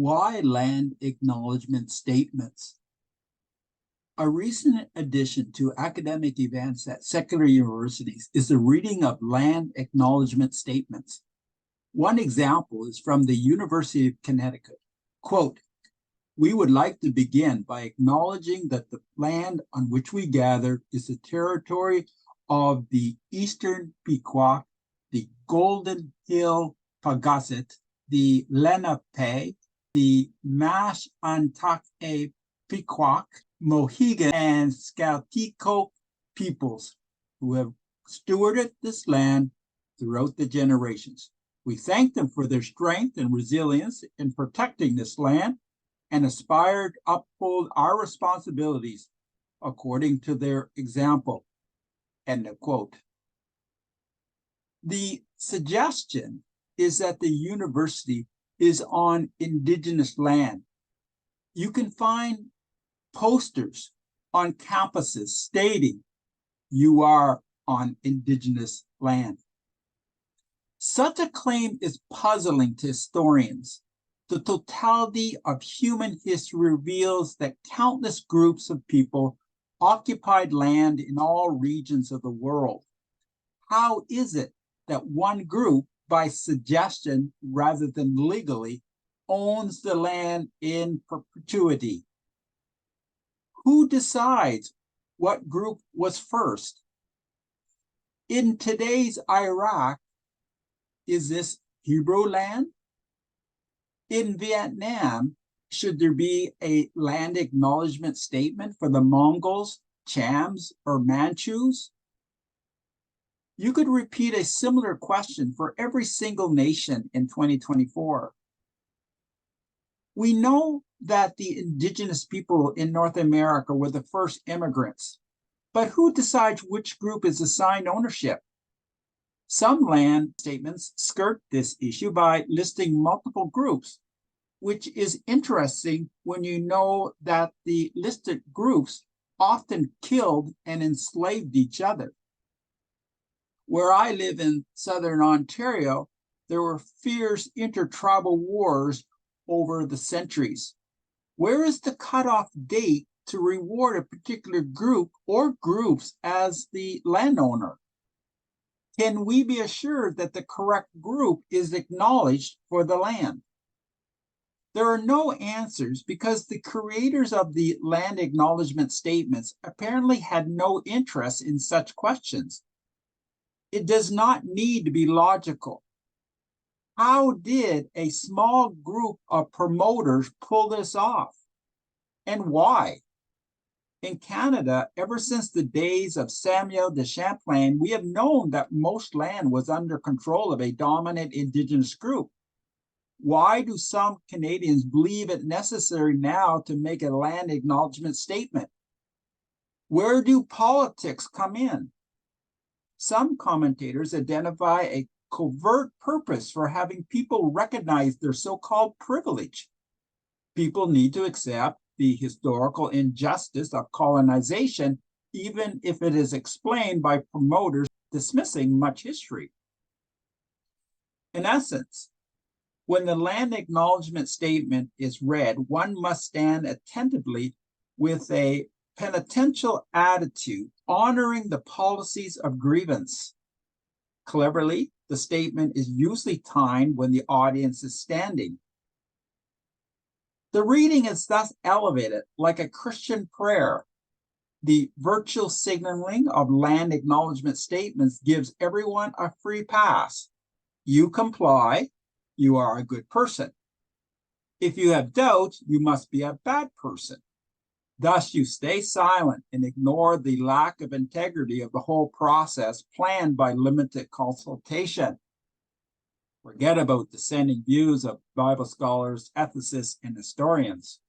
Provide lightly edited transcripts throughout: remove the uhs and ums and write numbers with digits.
Why land acknowledgement statements? A recent addition to academic events at secular universities is the reading of land acknowledgement statements. One example is from the University of Connecticut. Quote, "We would like to begin by acknowledging that the land on which we gather is the territory of the Eastern Pequot, the Golden Hill Pagasit, the Lenape, the Mashantucket Pequot, Mohegan, and Skaltiko peoples who have stewarded this land throughout the generations. We thank them for their strength and resilience in protecting this land and aspire to uphold our responsibilities according to their example." End of quote. The suggestion is that the university is on Indigenous land. You can find posters on campuses stating you are on Indigenous land. Such a claim is puzzling to historians. The totality of human history reveals that countless groups of people occupied land in all regions of the world. How is it that one group, by suggestion rather than legally, owns the land in perpetuity? Who decides what group was first? In today's Iraq, is this Hebrew land? In Vietnam, should there be a land acknowledgement statement for the Mongols, Chams, or Manchus? You could repeat a similar question for every single nation in 2024. We know that the indigenous people in North America were the first immigrants, but who decides which group is assigned ownership? Some land statements skirt this issue by listing multiple groups, which is interesting when you know that the listed groups often killed and enslaved each other. Where I live in southern Ontario, there were fierce intertribal wars over the centuries. Where is the cutoff date to reward a particular group or groups as the landowner? Can we be assured that the correct group is acknowledged for the land? There are no answers because the creators of the land acknowledgement statements apparently had no interest in such questions. It does not need to be logical. How did a small group of promoters pull this off? And why? In Canada, ever since the days of Samuel de Champlain, we have known that most land was under control of a dominant Indigenous group. Why do some Canadians believe it necessary now to make a land acknowledgement statement? Where do politics come in? Some commentators identify a covert purpose for having people recognize their so-called privilege. People need to accept the historical injustice of colonization, even if it is explained by promoters dismissing much history. In essence, when the land acknowledgement statement is read, one must stand attentively with a penitential attitude, honoring the policies of grievance. Cleverly, the statement is usually timed when the audience is standing. The reading is thus elevated like a Christian prayer. The virtual signaling of land acknowledgement statements gives everyone a free pass. You comply, you are a good person. If you have doubts, you must be a bad person. Thus, you stay silent and ignore the lack of integrity of the whole process planned by limited consultation. Forget about dissenting views of Bible scholars, ethicists, and historians.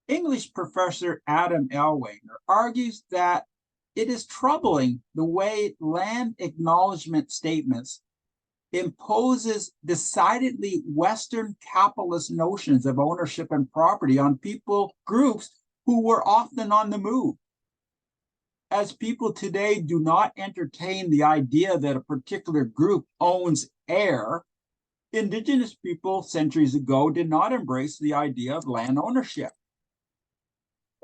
English professor Adam Ellwanger argues that it is troubling the way land acknowledgement statements imposes decidedly Western capitalist notions of ownership and property on people groups who were often on the move. As people today do not entertain the idea that a particular group owns air, Indigenous people centuries ago did not embrace the idea of land ownership.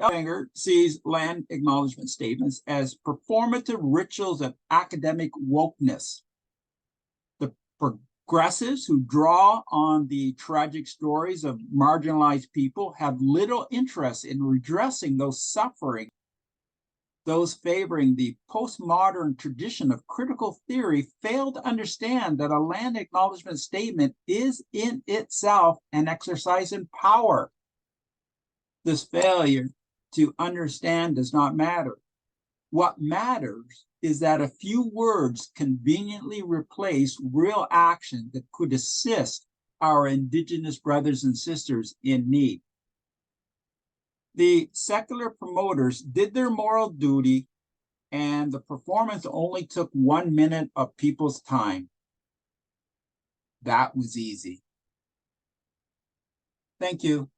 Ellinger sees land acknowledgement statements as performative rituals of academic wokeness. The progressives who draw on the tragic stories of marginalized people have little interest in redressing those suffering. Those favoring the postmodern tradition of critical theory fail to understand that a land acknowledgement statement is in itself an exercise in power. This failure to understand does not matter. What matters is that a few words conveniently replace real action that could assist our Indigenous brothers and sisters in need. The secular promoters did their moral duty, and the performance only took 1 minute of people's time. That was easy. Thank you.